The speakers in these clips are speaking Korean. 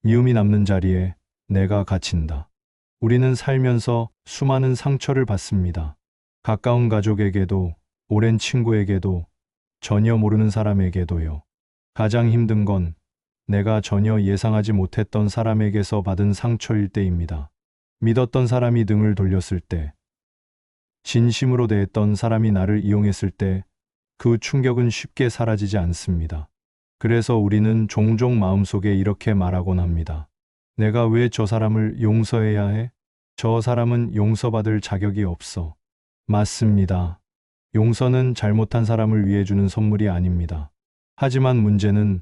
미움이 남는 자리에 내가 갇힌다. 우리는 살면서 수많은 상처를 받습니다. 가까운 가족에게도, 오랜 친구에게도, 전혀 모르는 사람에게도요. 가장 힘든 건 내가 전혀 예상하지 못했던 사람에게서 받은 상처일 때입니다. 믿었던 사람이 등을 돌렸을 때, 진심으로 대했던 사람이 나를 이용했을 때, 그 충격은 쉽게 사라지지 않습니다. 그래서 우리는 종종 마음속에 이렇게 말하곤 합니다. 내가 왜 저 사람을 용서해야 해? 저 사람은 용서받을 자격이 없어. 맞습니다. 용서는 잘못한 사람을 위해 주는 선물이 아닙니다. 하지만 문제는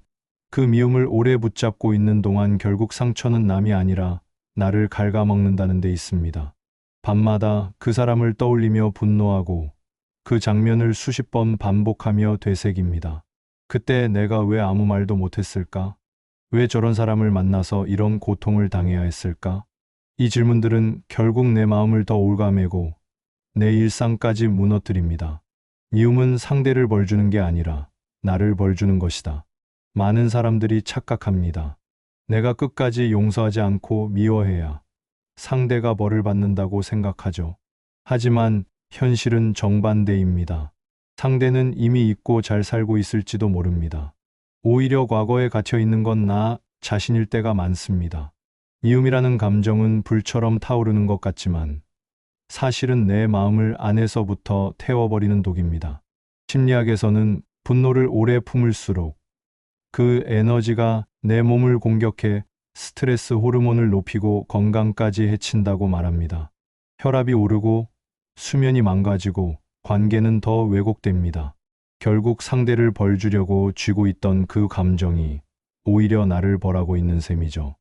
그 미움을 오래 붙잡고 있는 동안 결국 상처는 남이 아니라 나를 갉아먹는다는 데 있습니다. 밤마다 그 사람을 떠올리며 분노하고 그 장면을 수십 번 반복하며 되새깁니다. 그때 내가 왜 아무 말도 못했을까? 왜 저런 사람을 만나서 이런 고통을 당해야 했을까? 이 질문들은 결국 내 마음을 더 올가매고 내 일상까지 무너뜨립니다. 미움은 상대를 벌주는 게 아니라 나를 벌주는 것이다. 많은 사람들이 착각합니다. 내가 끝까지 용서하지 않고 미워해야 상대가 벌을 받는다고 생각하죠. 하지만 현실은 정반대입니다. 상대는 이미 잊고 잘 살고 있을지도 모릅니다. 오히려 과거에 갇혀 있는 건 나 자신일 때가 많습니다. 미움이라는 감정은 불처럼 타오르는 것 같지만 사실은 내 마음을 안에서부터 태워버리는 독입니다. 심리학에서는 분노를 오래 품을수록 그 에너지가 내 몸을 공격해 스트레스 호르몬을 높이고 건강까지 해친다고 말합니다. 혈압이 오르고 수면이 망가지고 관계는 더 왜곡됩니다. 결국 상대를 벌주려고 쥐고 있던 그 감정이 오히려 나를 벌하고 있는 셈이죠.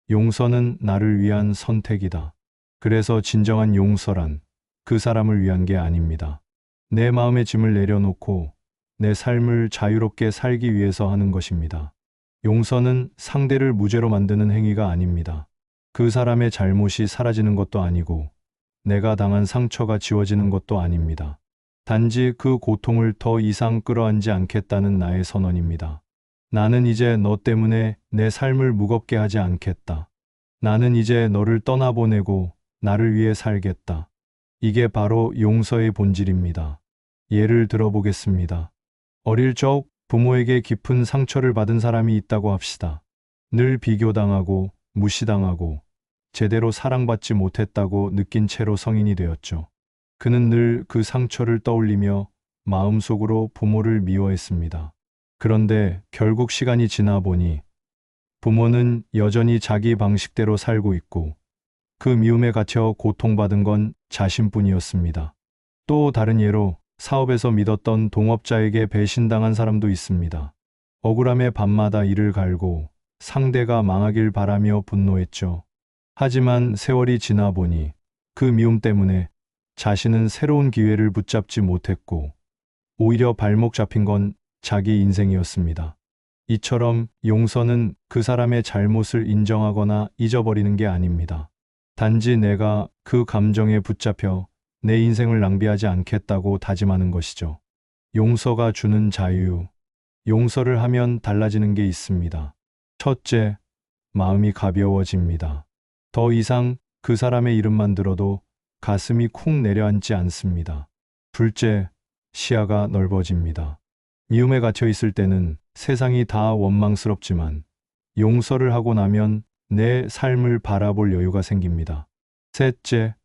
용서는 나를 위한 선택이다. 그래서 진정한 용서란 그 사람을 위한 게 아닙니다. 내 마음의 짐을 내려놓고 내 삶을 자유롭게 살기 위해서 하는 것입니다. 용서는 상대를 무죄로 만드는 행위가 아닙니다. 그 사람의 잘못이 사라지는 것도 아니고 내가 당한 상처가 지워지는 것도 아닙니다. 단지 그 고통을 더 이상 끌어안지 않겠다는 나의 선언입니다. 나는 이제 너 때문에 내 삶을 무겁게 하지 않겠다. 나는 이제 너를 떠나보내고 나를 위해 살겠다. 이게 바로 용서의 본질입니다. 예를 들어보겠습니다. 어릴 적 부모에게 깊은 상처를 받은 사람이 있다고 합시다. 늘 비교당하고 무시당하고 제대로 사랑받지 못했다고 느낀 채로 성인이 되었죠. 그는 늘 그 상처를 떠올리며 마음속으로 부모를 미워했습니다. 그런데 결국 시간이 지나 보니 부모는 여전히 자기 방식대로 살고 있고 그 미움에 갇혀 고통받은 건 자신뿐이었습니다. 또 다른 예로 사업에서 믿었던 동업자에게 배신당한 사람도 있습니다. 억울함에 밤마다 이를 갈고 상대가 망하길 바라며 분노했죠. 하지만 세월이 지나 보니 그 미움 때문에 자신은 새로운 기회를 붙잡지 못했고 오히려 발목 잡힌 건 자기 인생이었습니다. 이처럼 용서는 그 사람의 잘못을 인정하거나 잊어버리는 게 아닙니다. 단지 내가 그 감정에 붙잡혀 내 인생을 낭비하지 않겠다고 다짐하는 것이죠. 용서가 주는 자유. 용서를 하면 달라지는 게 있습니다. 첫째, 마음이 가벼워집니다. 더 이상 그 사람의 이름만 들어도 가슴이 쿵 내려앉지 않습니다. 둘째, 시야가 넓어집니다. 미움에 갇혀 있을 때는 세상이 다 원망스럽지만 용서를 하고 나면 내 삶을 바라볼 여유가 생깁니다. 셋째,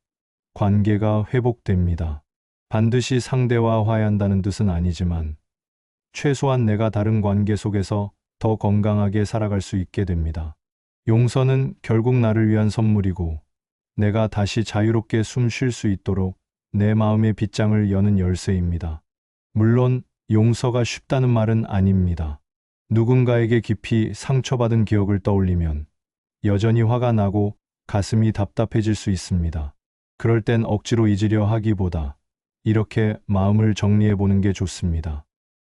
관계가 회복됩니다. 반드시 상대와 화해한다는 뜻은 아니지만 최소한 내가 다른 관계 속에서 더 건강하게 살아갈 수 있게 됩니다. 용서는 결국 나를 위한 선물이고 내가 다시 자유롭게 숨 쉴 수 있도록 내 마음의 빗장을 여는 열쇠입니다. 물론 용서가 쉽다는 말은 아닙니다. 누군가에게 깊이 상처받은 기억을 떠올리면 여전히 화가 나고 가슴이 답답해질 수 있습니다. 그럴 땐 억지로 잊으려 하기보다 이렇게 마음을 정리해 보는 게 좋습니다.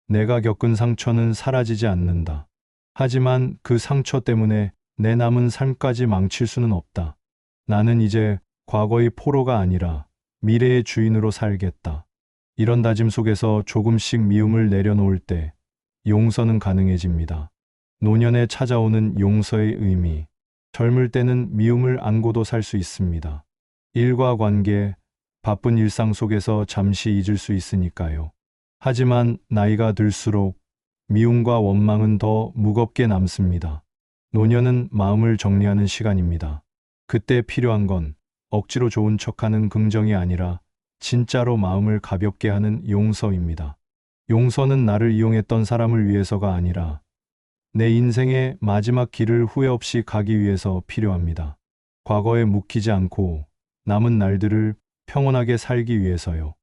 내가 겪은 상처는 사라지지 않는다. 하지만 그 상처 때문에 내 남은 삶까지 망칠 수는 없다. 나는 이제 과거의 포로가 아니라 미래의 주인으로 살겠다. 이런 다짐 속에서 조금씩 미움을 내려놓을 때 용서는 가능해집니다. 노년에 찾아오는 용서의 의미. 젊을 때는 미움을 안고도 살 수 있습니다. 일과 관계, 바쁜 일상 속에서 잠시 잊을 수 있으니까요. 하지만 나이가 들수록 미움과 원망은 더 무겁게 남습니다. 노년은 마음을 정리하는 시간입니다. 그때 필요한 건 억지로 좋은 척하는 긍정이 아니라 진짜로 마음을 가볍게 하는 용서입니다. 용서는 나를 이용했던 사람을 위해서가 아니라 내 인생의 마지막 길을 후회 없이 가기 위해서 필요합니다. 과거에 묵히지 않고 남은 날들을 평온하게 살기 위해서요.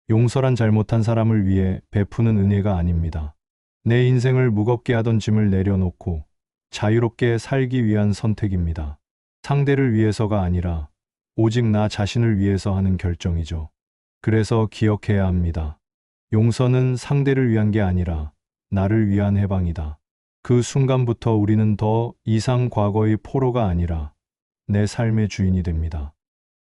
용서란 잘못한 사람을 위해 베푸는 은혜가 아닙니다. 내 인생을 무겁게 하던 짐을 내려놓고 자유롭게 살기 위한 선택입니다. 상대를 위해서가 아니라 오직 나 자신을 위해서 하는 결정이죠. 그래서 기억해야 합니다. 용서는 상대를 위한 게 아니라 나를 위한 해방이다. 그 순간부터 우리는 더 이상 과거의 포로가 아니라 내 삶의 주인이 됩니다.